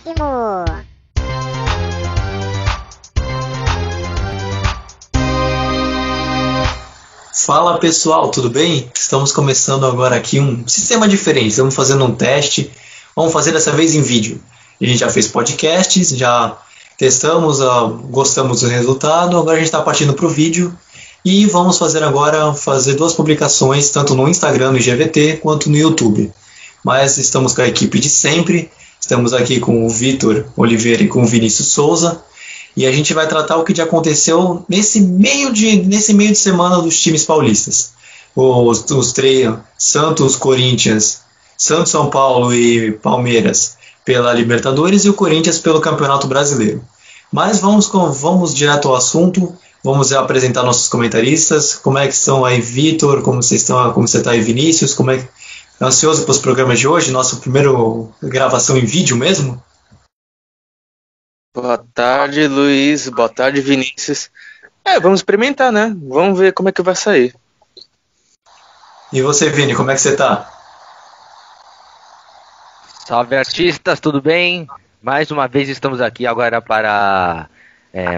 máximo! Fala pessoal, tudo bem? Estamos começando agora aqui um sistema diferente, estamos fazendo um teste, vamos fazer dessa vez em vídeo. A gente já fez podcasts, já testamos, gostamos do resultado, agora a gente está partindo para o vídeo e vamos fazer agora duas publicações, tanto no Instagram, no IGVT, quanto no YouTube. Mas estamos com a equipe de sempre, estamos aqui com o Vitor Oliveira e com o Vinícius Souza. E a gente vai tratar o que já aconteceu nesse meio de semana dos times paulistas. Os três, Santos, Corinthians, Santos, São Paulo e Palmeiras pela Libertadores e o Corinthians pelo Campeonato Brasileiro. Mas vamos direto ao assunto, vamos apresentar nossos comentaristas. Como é que estão aí, Vitor? Como você está aí, Vinícius? Ansioso para os programas de hoje? Nossa primeira gravação em vídeo mesmo? Boa tarde, Luiz. Boa tarde, Vinícius. Vamos experimentar, né? Vamos ver como é que vai sair. E você, Vini, como é que você tá? Salve, artistas, tudo bem? Mais uma vez estamos aqui agora para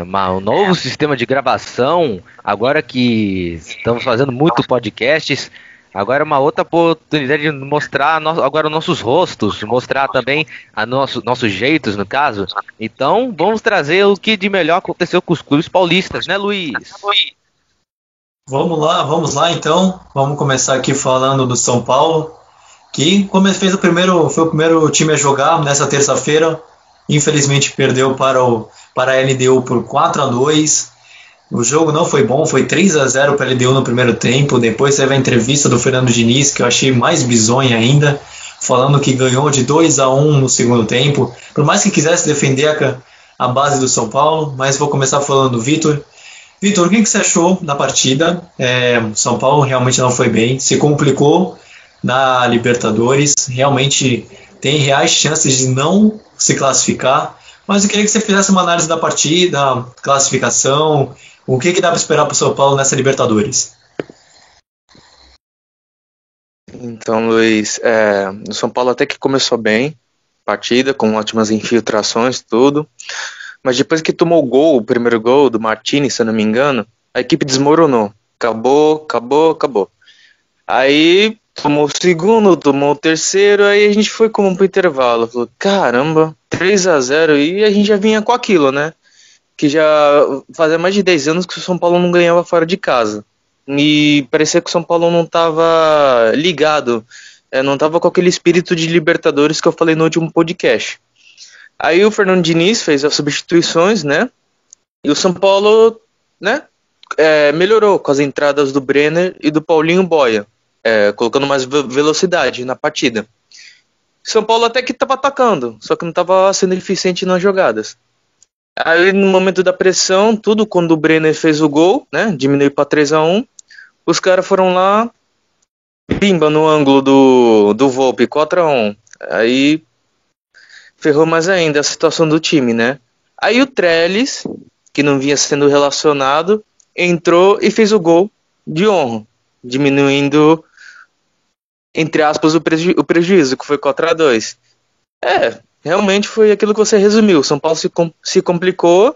um novo sistema de gravação. Agora que estamos fazendo muito podcasts, agora é uma outra oportunidade de mostrar agora nossos rostos, mostrar também nossos jeitos, no caso. Então, vamos trazer o que de melhor aconteceu com os clubes paulistas, né, Luiz? Vamos lá então. Vamos começar aqui falando do São Paulo, que foi o primeiro time a jogar nessa terça-feira. Infelizmente perdeu para a LDU por 4-2. O jogo não foi bom, foi 3-0 para a LDU no primeiro tempo. Depois teve a entrevista do Fernando Diniz, que eu achei mais bizonha ainda, falando que ganhou de 2-1 no segundo tempo. Por mais que quisesse defender a base do São Paulo, mas vou começar falando do Vitor. Vitor, o que você achou da partida? São Paulo realmente não foi bem, se complicou na Libertadores, realmente tem reais chances de não se classificar. Mas eu queria que você fizesse uma análise da partida, classificação. O que dá para esperar para o São Paulo nessa Libertadores? Então, Luiz, o São Paulo até que começou bem a partida, com ótimas infiltrações, tudo. Mas depois que tomou o primeiro gol do Martini, se eu não me engano, a equipe desmoronou. Acabou. Aí tomou o segundo, tomou o terceiro, aí a gente foi como pro intervalo. Falou, caramba, 3-0, e a gente já vinha com aquilo, né? Que já fazia mais de 10 anos que o São Paulo não ganhava fora de casa. E parecia que o São Paulo não estava ligado, não estava com aquele espírito de Libertadores que eu falei no último podcast. Aí o Fernando Diniz fez as substituições, né? E o São Paulo, né, melhorou com as entradas do Brenner e do Paulinho Boia, colocando mais velocidade na partida. São Paulo até que estava atacando, só que não estava sendo eficiente nas jogadas. Aí no momento da pressão, tudo quando o Brenner fez o gol, né, diminuiu para 3-1, os caras foram lá, pimba no ângulo do Volpi, 4-1. Aí ferrou mais ainda a situação do time, né? Aí o Trellis, que não vinha sendo relacionado, entrou e fez o gol de honra, diminuindo, entre aspas, o prejuízo, que foi 4-2. Realmente foi aquilo que você resumiu. São Paulo se complicou.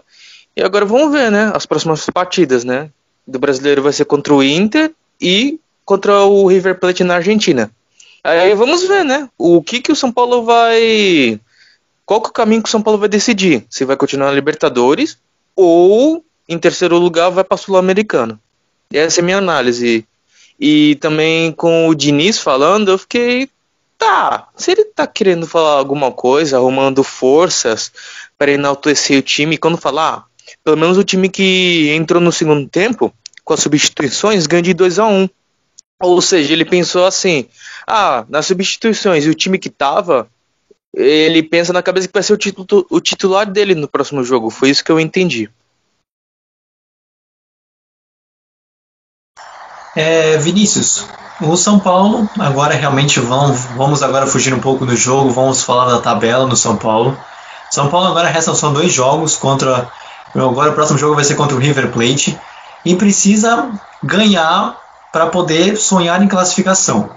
E agora vamos ver, né? As próximas partidas, né? Do brasileiro vai ser contra o Inter e contra o River Plate na Argentina. Aí vamos ver, né? O que o São Paulo vai... Qual que é o caminho que o São Paulo vai decidir? Se vai continuar na Libertadores ou, em terceiro lugar, vai para a Sul-Americana. Essa é a minha análise. E também com o Diniz falando, eu fiquei... se ele tá querendo falar alguma coisa, arrumando forças para enaltecer o time, quando falar, pelo menos o time que entrou no segundo tempo, com as substituições, ganha de 2-1. Ou seja, ele pensou assim, nas substituições, e o time que tava, ele pensa na cabeça que vai ser o titular dele no próximo jogo. Foi isso que eu entendi. Vinícius, o São Paulo, agora realmente vamos agora fugir um pouco do jogo, vamos falar da tabela no São Paulo. São Paulo agora restam só 2 jogos agora o próximo jogo vai ser contra o River Plate e precisa ganhar para poder sonhar em classificação.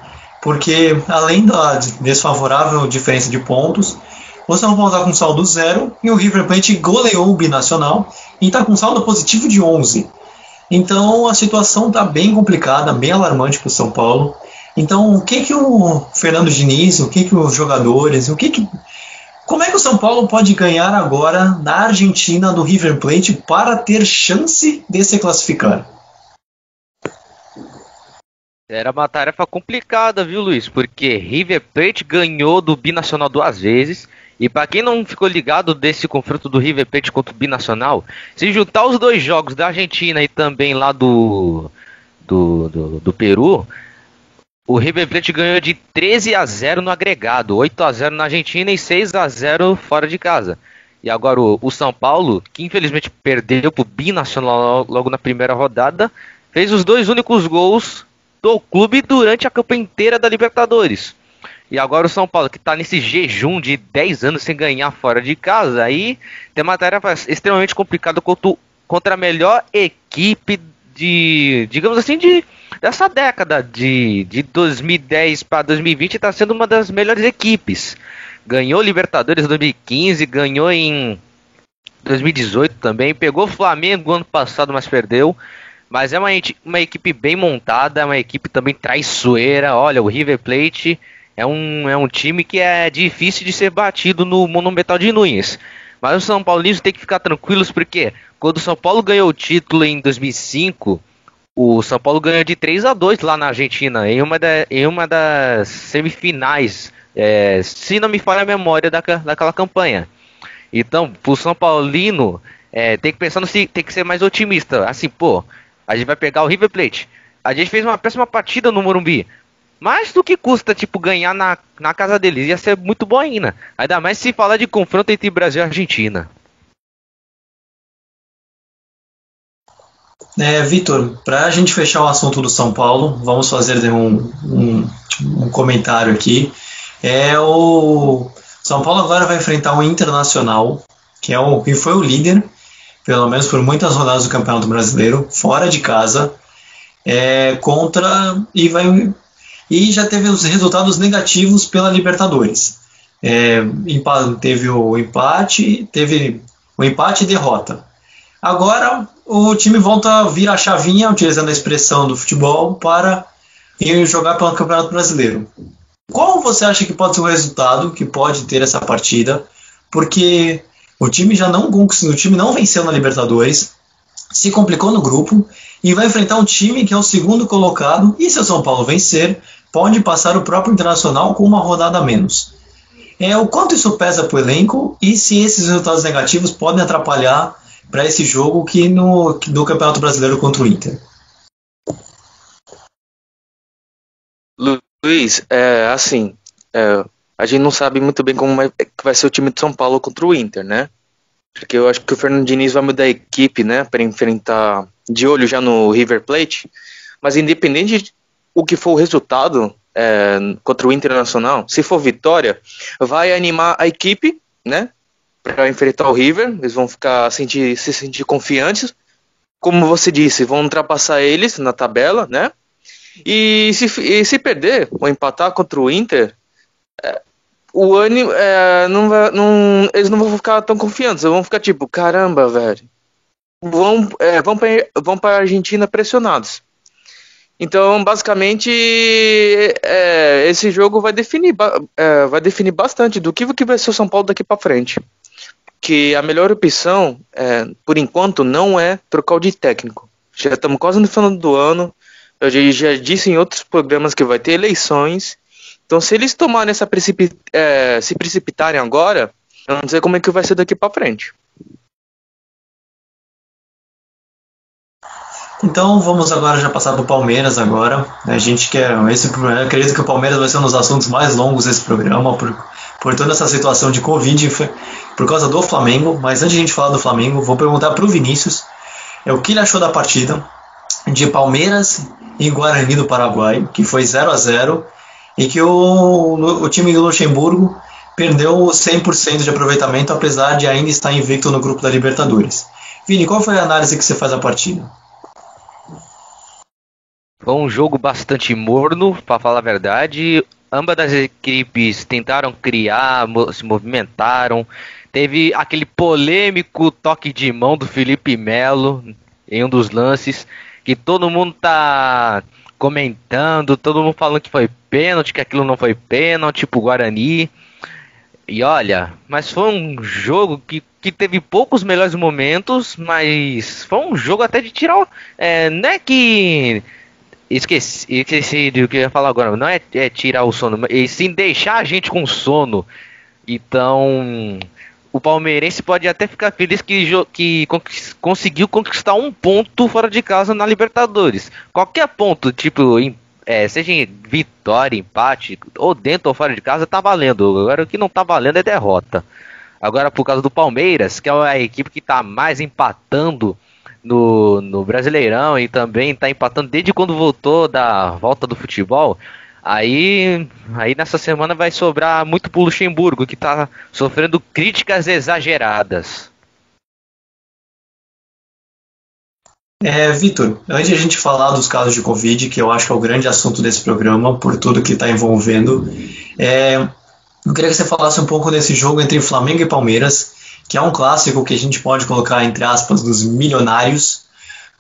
Porque além da desfavorável diferença de pontos, O São Paulo está com saldo 0 e o River Plate goleou o Binacional e está com saldo positivo de 11. Então a situação está bem complicada, bem alarmante para o São Paulo. Então o que o Fernando Diniz, o que os jogadores, como é que o São Paulo pode ganhar agora na Argentina do River Plate para ter chance de se classificar? Era uma tarefa complicada, viu, Luiz? Porque River Plate ganhou do Binacional 2 vezes. E para quem não ficou ligado desse confronto do River Plate contra o Binacional, se juntar os 2 jogos da Argentina e também lá do Peru, o River Plate ganhou de 13-0 no agregado, 8-0 na Argentina e 6-0 fora de casa. E agora o São Paulo, que infelizmente perdeu pro Binacional logo na primeira rodada, fez os 2 únicos gols do clube durante a campanha inteira da Libertadores. E agora o São Paulo, que está nesse jejum de 10 anos sem ganhar fora de casa, aí tem uma tarefa extremamente complicada contra a melhor equipe digamos assim, dessa década de 2010 para 2020, está sendo uma das melhores equipes. Ganhou Libertadores em 2015, ganhou em 2018 também, pegou o Flamengo ano passado, mas perdeu. Mas é uma equipe bem montada, é uma equipe também traiçoeira. Olha, o River Plate é um time que é difícil de ser batido no Monumental de Nunes. Mas os São Paulinos tem que ficar tranquilos, porque quando o São Paulo ganhou o título em 2005, o São Paulo ganhou de 3-2 lá na Argentina, em uma das semifinais, se não me falha a memória daquela campanha. Então, pro São Paulino, tem que pensar tem que ser mais otimista. Assim, pô, a gente vai pegar o River Plate. A gente fez uma péssima partida no Morumbi. Mas do que custa, ganhar na casa deles? Ia ser muito bom ainda. Ainda mais se falar de confronto entre Brasil e Argentina. Vitor, para a gente fechar o assunto do São Paulo, vamos fazer um comentário aqui. O São Paulo agora vai enfrentar o Internacional, que foi o líder, pelo menos por muitas rodadas do Campeonato Brasileiro, fora de casa, e já teve os resultados negativos pela Libertadores. Teve o empate e derrota. Agora o time volta a virar a chavinha, utilizando a expressão do futebol, para ir jogar pelo Campeonato Brasileiro. Qual você acha que pode ser o resultado que pode ter essa partida? Porque o time não venceu na Libertadores, se complicou no grupo e vai enfrentar um time que é o segundo colocado, e se o São Paulo vencer, pode passar o próprio Internacional com uma rodada a menos. O quanto isso pesa para o elenco e se esses resultados negativos podem atrapalhar para esse jogo do Campeonato Brasileiro contra o Inter? Luiz, a gente não sabe muito bem como vai ser o time de São Paulo contra o Inter, né? Porque eu acho que o Fernando Diniz vai mudar a equipe, né, para enfrentar, de olho já no River Plate. Mas independente de o que for o resultado contra o Internacional, se for vitória, vai animar a equipe, né, para enfrentar o River. Eles vão se sentir confiantes, como você disse, vão ultrapassar eles na tabela, né? E se perder ou empatar contra o Inter, eles não vão ficar tão confiantes. Eles vão ficar tipo, caramba, velho, vão para a Argentina pressionados. Então, basicamente, esse jogo vai definir bastante do que vai ser o São Paulo daqui para frente. Que a melhor opção, por enquanto, não é trocar o de técnico. Já estamos quase no final do ano. Eu já disse em outros programas que vai ter eleições. Então, se eles tomarem se precipitarem agora, eu não sei como é que vai ser daqui para frente. Então vamos agora já passar para o Palmeiras agora. A gente acredito que o Palmeiras vai ser um dos assuntos mais longos desse programa por toda essa situação de Covid, por causa do Flamengo. Mas antes de a gente falar do Flamengo, vou perguntar para o Vinícius o que ele achou da partida de Palmeiras e Guarani do Paraguai, que foi 0-0, e que o time do Luxemburgo perdeu 100% de aproveitamento, apesar de ainda estar invicto no grupo da Libertadores. Vini, qual foi a análise que você faz da partida? Foi um jogo bastante morno, para falar a verdade. ambas as equipes tentaram criar, se movimentaram. Teve aquele polêmico toque de mão do Felipe Melo em um dos lances, que todo mundo tá comentando, todo mundo falando que foi pênalti, que aquilo não foi pênalti pro Guarani. E olha, mas foi um jogo que teve poucos melhores momentos, mas foi um jogo até de tirar. Não é que. Esqueci do que eu ia falar agora. Não é tirar o sono, e sim deixar a gente com sono. Então, o palmeirense pode até ficar feliz que conseguiu conquistar um ponto fora de casa na Libertadores. Qualquer ponto, tipo, seja em vitória, empate, ou dentro ou fora de casa, tá valendo. Agora o que não tá valendo é derrota. Agora, por causa do Palmeiras, que é a equipe que tá mais empatando no Brasileirão e também tá empatando desde quando voltou da volta do futebol, aí nessa semana vai sobrar muito pro Luxemburgo, que tá sofrendo críticas exageradas. Vitor, antes de a gente falar dos casos de Covid, que eu acho que é o grande assunto desse programa, por tudo que está envolvendo, eu queria que você falasse um pouco desse jogo entre Flamengo e Palmeiras, que é um clássico que a gente pode colocar entre aspas dos milionários,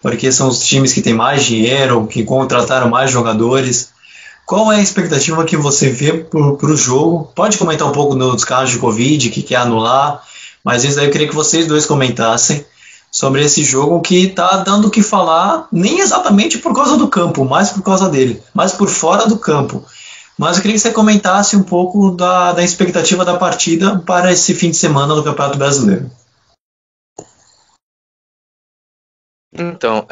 porque são os times que têm mais dinheiro, que contrataram mais jogadores. Qual é a expectativa que você vê para o jogo? Pode comentar um pouco dos casos de Covid, que quer anular, mas isso aí eu queria que vocês dois comentassem sobre esse jogo que está dando o que falar, nem exatamente por causa do campo, mais por causa dele, mais por fora do campo. Mas eu queria que você comentasse um pouco da expectativa da partida para esse fim de semana do Campeonato Brasileiro. Então,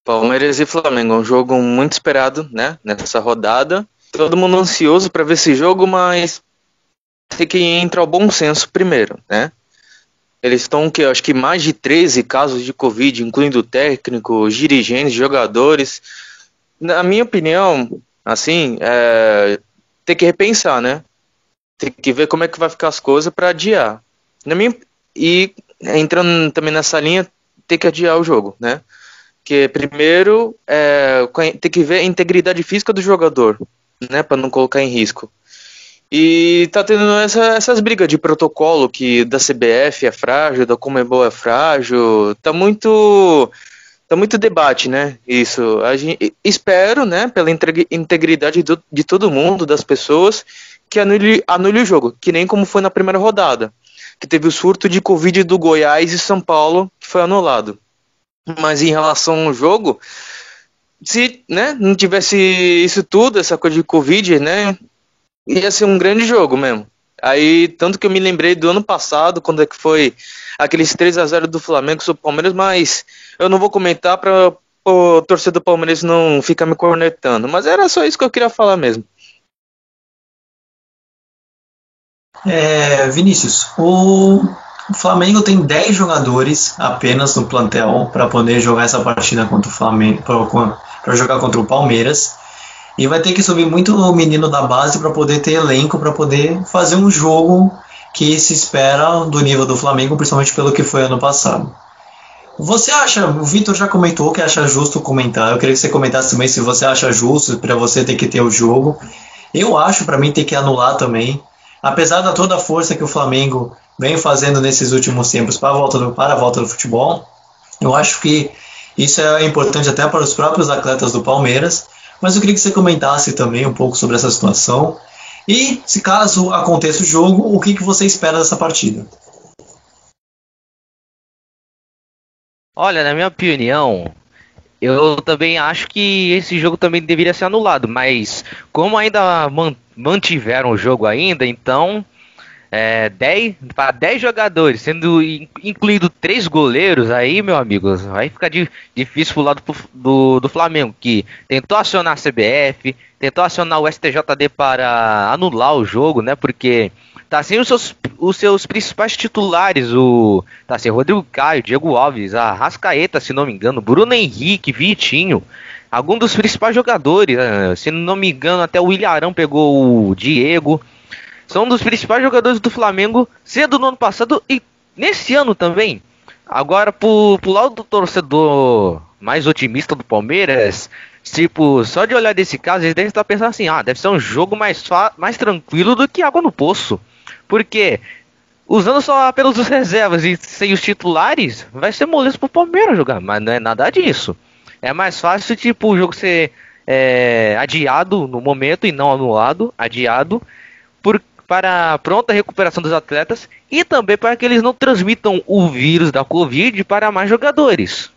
Palmeiras e Flamengo, um jogo muito esperado, né, nessa rodada. Todo mundo ansioso para ver esse jogo, mas tem que entrar o bom senso primeiro, né? Eles estão, acho que mais de 13 casos de Covid, incluindo técnicos, dirigentes, jogadores. Na minha opinião, assim, tem que repensar, né? Tem que ver como é que vai ficar as coisas para adiar. E entrando também nessa linha, tem que adiar o jogo, né? Que primeiro tem que ver a integridade física do jogador, né? Para não colocar em risco. E tá tendo essas brigas de protocolo, que da CBF é frágil, da Conmebol é frágil, tá muito debate, né? Isso. Espero, né, pela integridade de todo mundo, das pessoas, que anule o jogo, que nem como foi na primeira rodada, que teve o surto de Covid do Goiás e São Paulo, que foi anulado. Mas em relação ao jogo, se, né, não tivesse isso tudo, essa coisa de Covid, né, ia ser um grande jogo mesmo. Aí, tanto que eu me lembrei do ano passado, quando é que foi aqueles 3-0 do Flamengo sobre o Palmeiras, mas eu não vou comentar para o torcedor do Palmeiras não ficar me cornetando. Mas era só isso que eu queria falar mesmo. Vinícius, o Flamengo tem 10 jogadores apenas no plantel para poder jogar essa partida contra o Flamengo, para jogar contra o Palmeiras. E vai ter que subir muito o menino da base para poder ter elenco, para poder fazer um jogo que se espera do nível do Flamengo, principalmente pelo que foi ano passado. Você acha, o Vitor já comentou que acha justo comentar, eu queria que você comentasse também se você acha justo para você ter que ter o jogo. Eu acho, para mim, ter que anular também. Apesar de toda a força que o Flamengo vem fazendo nesses últimos tempos para a volta do futebol, eu acho que isso é importante até para os próprios atletas do Palmeiras. Mas eu queria que você comentasse também um pouco sobre essa situação. E, se caso aconteça o jogo, o que você espera dessa partida? Olha, na minha opinião, eu também acho que esse jogo também deveria ser anulado. Mas como ainda mantiveram o jogo ainda, então 10 jogadores, sendo incluído 3 goleiros, aí, meu amigo, vai ficar difícil pro lado do Flamengo, que tentou acionar a CBF, tentou acionar o STJD para anular o jogo, né? Porque tá sem os seus principais titulares, tá sem Rodrigo Caio, Diego Alves, Arrascaeta, se não me engano, Bruno Henrique, Vitinho, alguns dos principais jogadores, se não me engano, até o Ilharão pegou o Diego. São um dos principais jogadores do Flamengo, cedo no ano passado e nesse ano também. Agora, pro lado do torcedor mais otimista do Palmeiras, Tipo, só de olhar desse caso, eles devem estar pensando assim, deve ser um jogo mais tranquilo do que água no poço. Porque, usando só apenas os reservas e sem os titulares, vai ser moleza pro Palmeiras jogar, mas não é nada disso. É mais fácil, tipo, o jogo ser adiado no momento e não anulado, adiado, para a pronta recuperação dos atletas e também para que eles não transmitam o vírus da Covid para mais jogadores.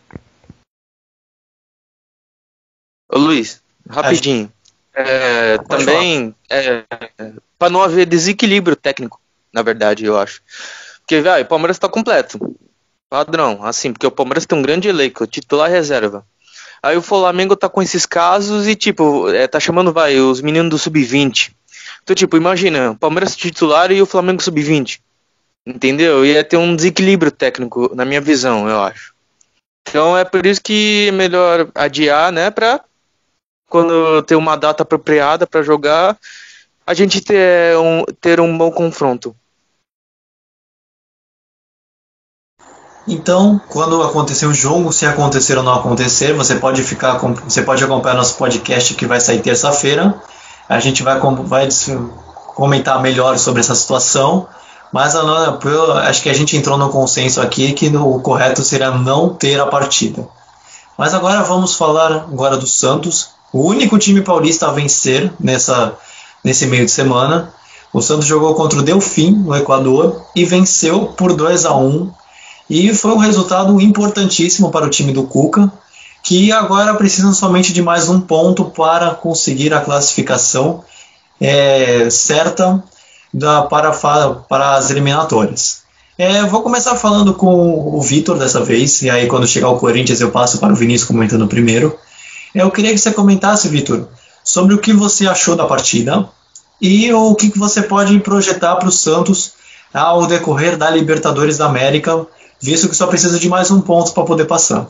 Ô Luiz, rapidinho. Também, para não haver desequilíbrio técnico, na verdade, eu acho. Porque, o Palmeiras tá completo. Padrão, assim, porque o Palmeiras tem um grande elenco, titular e reserva. Aí o Flamengo tá com esses casos e, tipo, tá chamando, os meninos do Sub-20. Então, tipo, imagina, o Palmeiras titular e o Flamengo Sub-20. Entendeu? Ia ter um desequilíbrio técnico, na minha visão, eu acho. Então é por isso que é melhor adiar, né, pra quando ter uma data apropriada pra jogar, a gente ter um bom confronto. Então, quando acontecer o jogo, se acontecer ou não acontecer, você pode acompanhar nosso podcast que vai sair terça-feira. A gente vai comentar melhor sobre essa situação, mas acho que a gente entrou no consenso aqui que o correto seria não ter a partida. Mas agora vamos falar agora do Santos, o único time paulista a vencer nesse meio de semana. O Santos jogou contra o Delfim, no Equador, e venceu por 2-1. E foi um resultado importantíssimo para o time do Cuca, que agora precisa somente de mais um ponto para conseguir a classificação certa para as eliminatórias. Vou começar falando com o Vitor dessa vez, e aí quando chegar o Corinthians eu passo para o Vinícius comentando primeiro. Eu queria que você comentasse, Vitor, sobre o que você achou da partida e o que você pode projetar para o Santos ao decorrer da Libertadores da América, visto que só precisa de mais um ponto para poder passar.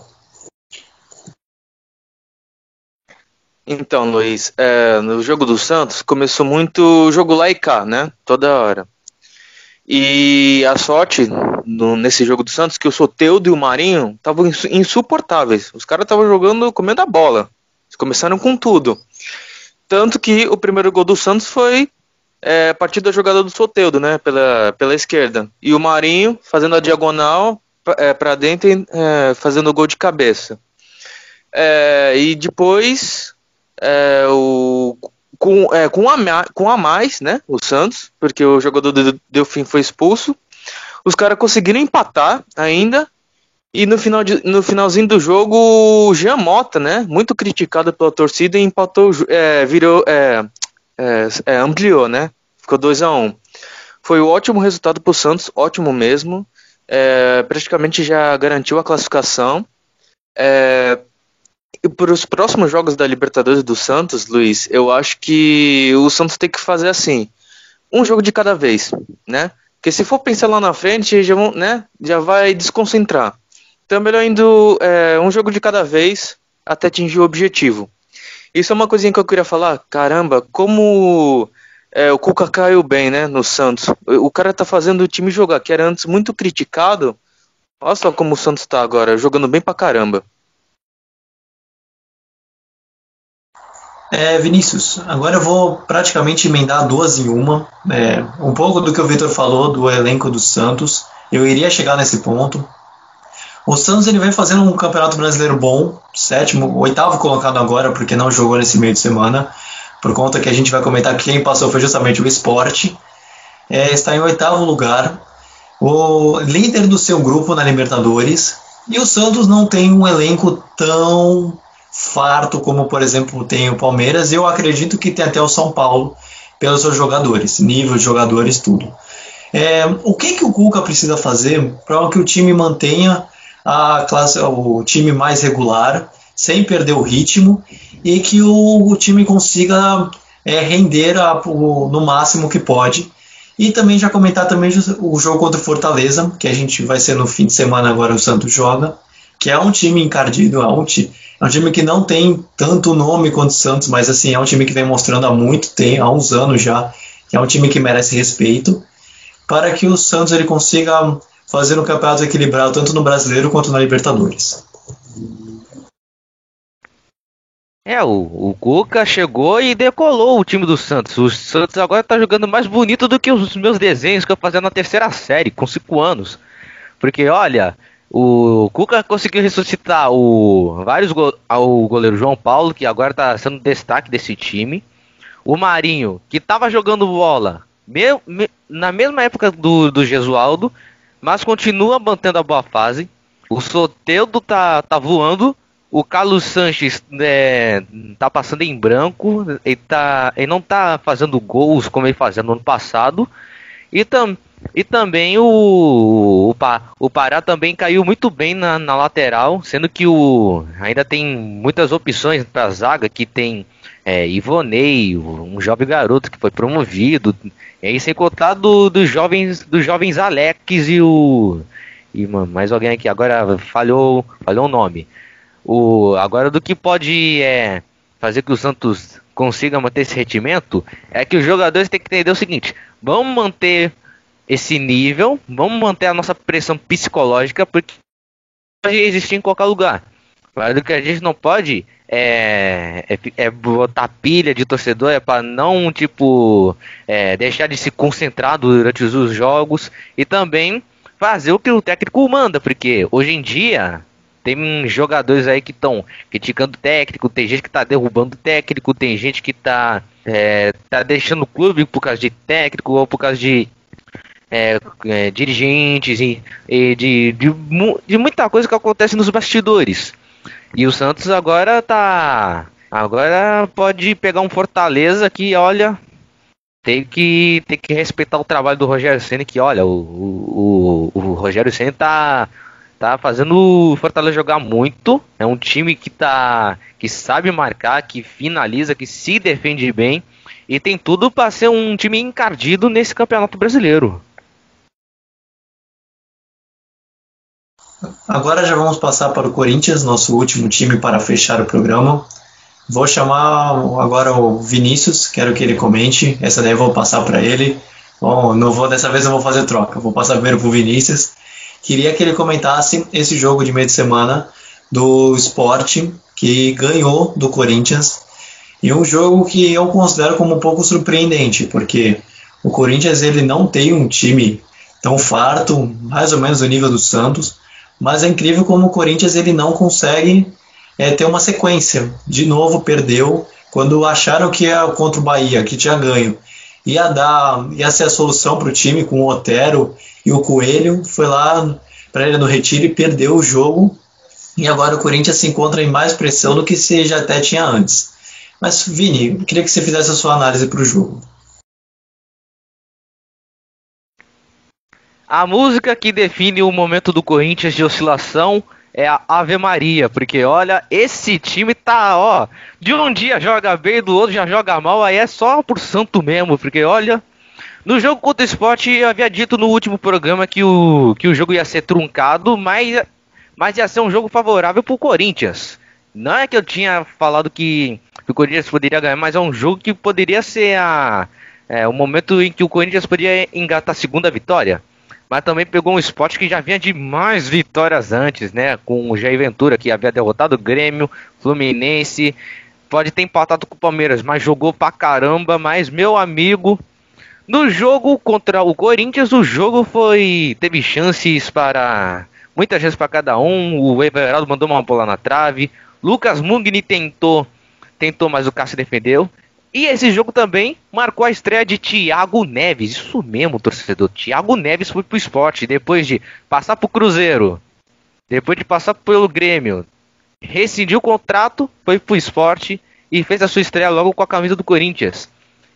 Então, Luiz, no jogo do Santos começou muito jogo lá e cá, né? Toda hora. E a sorte nesse jogo do Santos que o Soteldo e o Marinho estavam insuportáveis. Os caras estavam jogando, comendo a bola. Eles começaram com tudo. Tanto que o primeiro gol do Santos foi a partir da jogada do Soteldo, né? Pela esquerda. E o Marinho fazendo a diagonal para dentro e fazendo o gol de cabeça. E depois com a mais, né, o Santos, porque o jogador do Delfim foi expulso, os caras conseguiram empatar ainda, e no finalzinho do jogo o Jean Mota, né, muito criticado pela torcida, empatou, ampliou, né, ficou 2-1. Foi um ótimo resultado pro Santos, ótimo mesmo, praticamente já garantiu a classificação. E para os próximos jogos da Libertadores do Santos, Luiz, eu acho que o Santos tem que fazer assim, um jogo de cada vez, né? Porque se for pensar lá na frente, já vai desconcentrar. Então é melhor indo um jogo de cada vez até atingir o objetivo. Isso é uma coisinha que eu queria falar. Caramba, como o Cuca caiu bem, né, no Santos. O cara tá fazendo o time jogar, que era antes muito criticado. Olha só como o Santos tá agora, jogando bem pra caramba. Vinícius, agora eu vou praticamente emendar duas em uma. Um pouco do que o Vitor falou do elenco do Santos, eu iria chegar nesse ponto. O Santos ele vem fazendo um campeonato brasileiro bom, oitavo colocado agora, porque não jogou nesse meio de semana, por conta que a gente vai comentar que quem passou foi justamente o Sport. Está em oitavo lugar, o líder do seu grupo na Libertadores, e o Santos não tem um elenco tão farto como, por exemplo, tem o Palmeiras. Eu acredito que tem até o São Paulo pelos seus jogadores, nível de jogadores, tudo. O que o Cuca precisa fazer para que o time mantenha o time mais regular, sem perder o ritmo, e que o time consiga render no máximo que pode? E também já comentar também o jogo contra o Fortaleza, que a gente vai ser no fim de semana agora, o Santos joga, que é um time encardido, é um time que não tem tanto nome quanto o Santos, mas assim, é um time que vem mostrando há uns anos já, que é um time que merece respeito, para que o Santos ele consiga fazer um campeonato equilibrado tanto no Brasileiro quanto na Libertadores. O Cuca chegou e decolou o time do Santos. O Santos agora tá jogando mais bonito do que os meus desenhos que eu fazia na terceira série, com 5 anos. Porque, olha, o Cuca conseguiu ressuscitar o goleiro João Paulo, que agora tá sendo destaque desse time. O Marinho, que tava jogando bola na mesma época do Gesualdo, mas continua mantendo a boa fase. O Soteldo tá voando. O Carlos Sanches tá passando em branco. Ele não tá fazendo gols como ele fazia no ano passado. E também o Pará também caiu muito bem na lateral, sendo que ainda tem muitas opções para a zaga, que tem Ivonei, um jovem garoto que foi promovido, e aí sem contar dos jovens Alex e mais alguém aqui, agora falhou o nome. Agora do que pode fazer que o Santos consiga manter esse rendimento é que os jogadores têm que entender o seguinte: vamos manter esse nível, vamos manter a nossa pressão psicológica, porque pode existir em qualquer lugar. Mas o que a gente não pode botar pilha de torcedor, para não deixar de se concentrar durante os jogos, e também fazer o que o técnico manda, porque hoje em dia tem jogadores aí que estão criticando o técnico, tem gente que está derrubando o técnico, tem gente que tá deixando o clube por causa de técnico ou por causa de dirigentes e de muita coisa que acontece nos bastidores. E o Santos agora pode pegar um Fortaleza que, olha, tem que respeitar o trabalho do Rogério Ceni, que, olha, o Rogério Ceni tá fazendo o Fortaleza jogar muito. É um time que sabe marcar, que finaliza, que se defende bem, e tem tudo para ser um time encardido nesse Campeonato Brasileiro. Agora já vamos passar para o Corinthians, nosso último time, para fechar o programa. Vou chamar agora o Vinícius, quero que ele comente. Essa daí eu vou passar para ele. Bom, dessa vez eu vou fazer troca, vou passar primeiro para o Vinícius. Queria que ele comentasse esse jogo de meio de semana do Sport, que ganhou do Corinthians. E um jogo que eu considero como um pouco surpreendente, porque o Corinthians ele não tem um time tão farto, mais ou menos do nível do Santos, mas é incrível como o Corinthians ele não consegue ter uma sequência. De novo perdeu, quando acharam que ia contra o Bahia, que tinha ganho, ia ser a solução para o time com o Otero e o Coelho, foi lá para ele no retiro e perdeu o jogo, e agora o Corinthians se encontra em mais pressão do que se já até tinha antes. Mas Vini, eu queria que você fizesse a sua análise para o jogo. A música que define o momento do Corinthians de oscilação é a Ave Maria, porque olha, esse time tá, de um dia joga bem, do outro já joga mal, aí é só por santo mesmo, porque olha, no jogo contra o Sport eu havia dito no último programa que o jogo ia ser truncado, mas ia ser um jogo favorável pro Corinthians. Não é que eu tinha falado que o Corinthians poderia ganhar, mas é um jogo que poderia ser o momento em que o Corinthians poderia engatar a segunda vitória. Mas também pegou um Sport que já vinha de mais vitórias antes, né? Com o Jair Ventura, que havia derrotado o Grêmio, Fluminense. Pode ter empatado com o Palmeiras, mas jogou pra caramba. Mas, meu amigo, no jogo contra o Corinthians, o jogo teve muitas chances para cada um. O Everaldo mandou uma bola na trave. Lucas Mugni tentou, mas o Cássio defendeu. E esse jogo também marcou a estreia de Thiago Neves. Isso mesmo, torcedor. Thiago Neves foi pro Sport depois de passar pro Cruzeiro, depois de passar pelo Grêmio, rescindiu o contrato, foi pro Sport e fez a sua estreia logo com a camisa do Corinthians.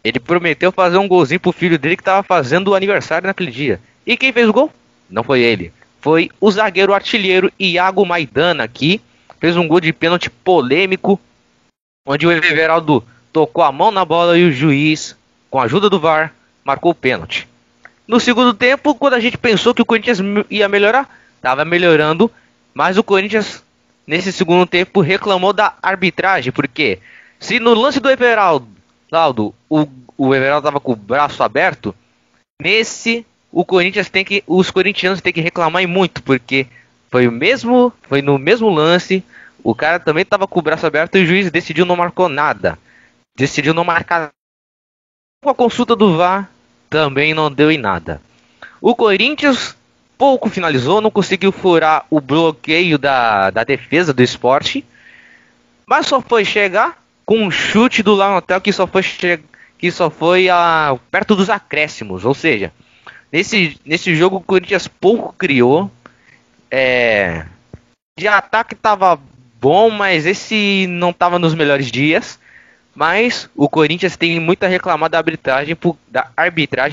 Ele prometeu fazer um golzinho pro filho dele que tava fazendo o aniversário naquele dia. E quem fez o gol? Não foi ele. Foi o zagueiro artilheiro Iago Maidana, que fez um gol de pênalti polêmico, onde o Everaldo tocou a mão na bola e o juiz, com a ajuda do VAR, marcou o pênalti. No segundo tempo, quando a gente pensou que o Corinthians ia melhorar, estava melhorando, mas o Corinthians, nesse segundo tempo, reclamou da arbitragem, porque se no lance do Everaldo, o Everaldo estava com o braço aberto, os corintianos têm que reclamar muito, porque foi no mesmo lance, O cara também tava com o braço aberto e o juiz decidiu não marcou nada. Decidiu não marcar. Com a consulta do VAR, também não deu em nada. O Corinthians pouco finalizou, não conseguiu furar o bloqueio da defesa do Sport, mas só foi chegar com um chute do Lauantel que só foi perto dos acréscimos. Ou seja, nesse jogo o Corinthians pouco criou. De ataque tava bom, mas esse não tava nos melhores dias. Mas o Corinthians tem muito a reclamar da arbitragem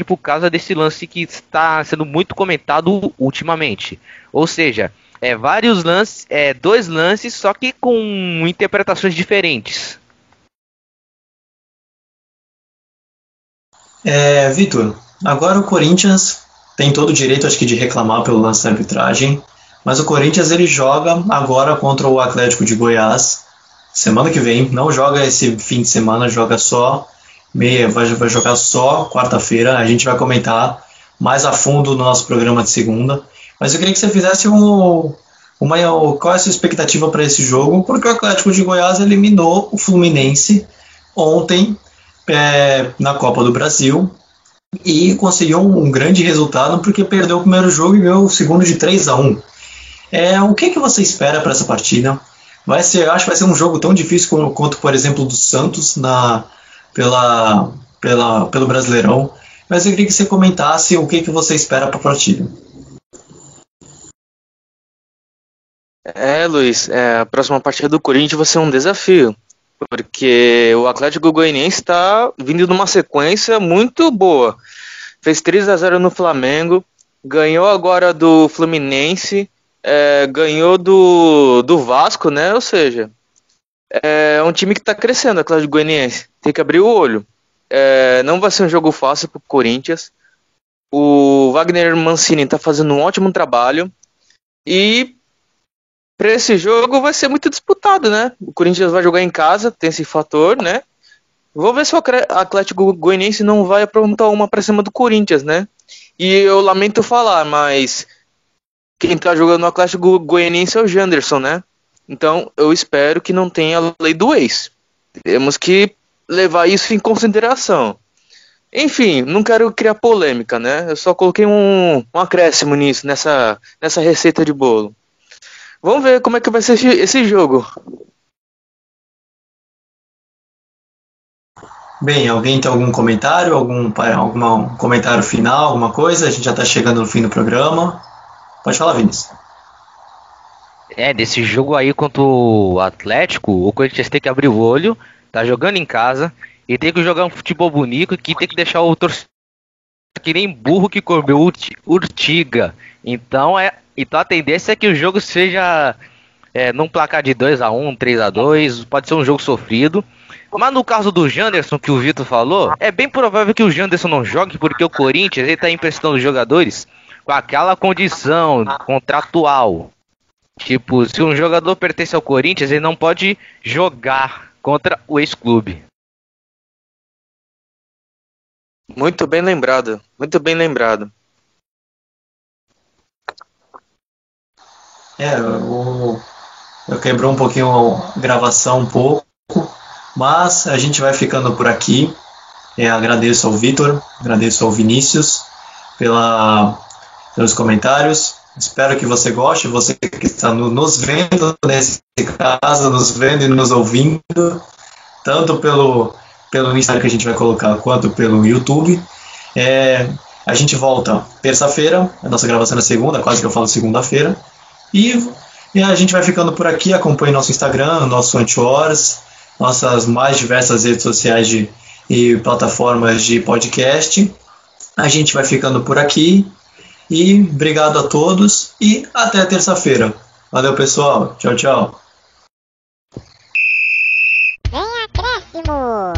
por causa desse lance que está sendo muito comentado ultimamente. Ou seja, vários lances, dois lances, só que com interpretações diferentes. Vitor, agora o Corinthians tem todo o direito, acho que, de reclamar pelo lance da arbitragem, mas o Corinthians ele joga agora contra o Atlético de Goiás, semana que vem, não joga esse fim de semana, vai jogar só quarta-feira, a gente vai comentar mais a fundo no nosso programa de segunda, mas eu queria que você fizesse qual é a sua expectativa para esse jogo, porque o Atlético de Goiás eliminou o Fluminense ontem na Copa do Brasil e conseguiu um grande resultado porque perdeu o primeiro jogo e ganhou o segundo de 3-1. O que você espera para essa partida? Acho que vai ser um jogo tão difícil quanto, por exemplo, do Santos pelo Brasileirão. Mas eu queria que você comentasse o que você espera para a partida. Luiz, a próxima partida do Corinthians vai ser um desafio, porque o Atlético Goianiense está vindo numa sequência muito boa. Fez 3-0 no Flamengo, ganhou agora do Fluminense, ganhou do Vasco, né? Ou seja, é um time que está crescendo, o Atlético Goianiense. Tem que abrir o olho. Não vai ser um jogo fácil para o Corinthians. O Wagner Mancini está fazendo um ótimo trabalho e para esse jogo vai ser muito disputado, né? O Corinthians vai jogar em casa, tem esse fator, né? Vou ver se o Atlético Goianiense não vai aprontar uma para cima do Corinthians, né? E eu lamento falar, mas quem tá jogando no Atlético Goianiense é o Janderson, né? Então eu espero que não tenha a lei do ex. Temos que levar isso em consideração. Enfim, não quero criar polêmica, né? Eu só coloquei um acréscimo nisso, nessa receita de bolo. Vamos ver como é que vai ser esse jogo. Bem, alguém tem algum comentário? Algum comentário final, alguma coisa? A gente já está chegando no fim do programa. Pode falar, Vinícius. Desse jogo aí contra o Atlético, o Corinthians tem que abrir o olho, tá jogando em casa, e tem que jogar um futebol bonito, que tem que deixar o torcedor que nem burro que comeu urtiga. Então a tendência é que o jogo seja num placar de 2-1, 3-2, pode ser um jogo sofrido. Mas no caso do Janderson, que o Vitor falou, é bem provável que o Janderson não jogue, porque o Corinthians está emprestando os jogadores com aquela condição contratual. Tipo, se um jogador pertence ao Corinthians, ele não pode jogar contra o ex-clube. Muito bem lembrado, muito bem lembrado. Eu quebrou um pouquinho a gravação um pouco, mas a gente vai ficando por aqui. Agradeço ao Vitor, agradeço ao Vinícius pelos comentários. Espero que você goste, você que está nos vendo nesse caso, nos vendo e nos ouvindo, tanto pelo Instagram que a gente vai colocar, quanto pelo YouTube. A gente volta terça-feira, a nossa gravação é segunda, quase que eu falo segunda-feira. E a gente vai ficando por aqui. Acompanhe nosso Instagram, nosso Anti-Horas, nossas mais diversas redes sociais e plataformas de podcast. A gente vai ficando por aqui. E obrigado a todos e até terça-feira. Valeu, pessoal. Tchau, tchau. Vem acréscimo!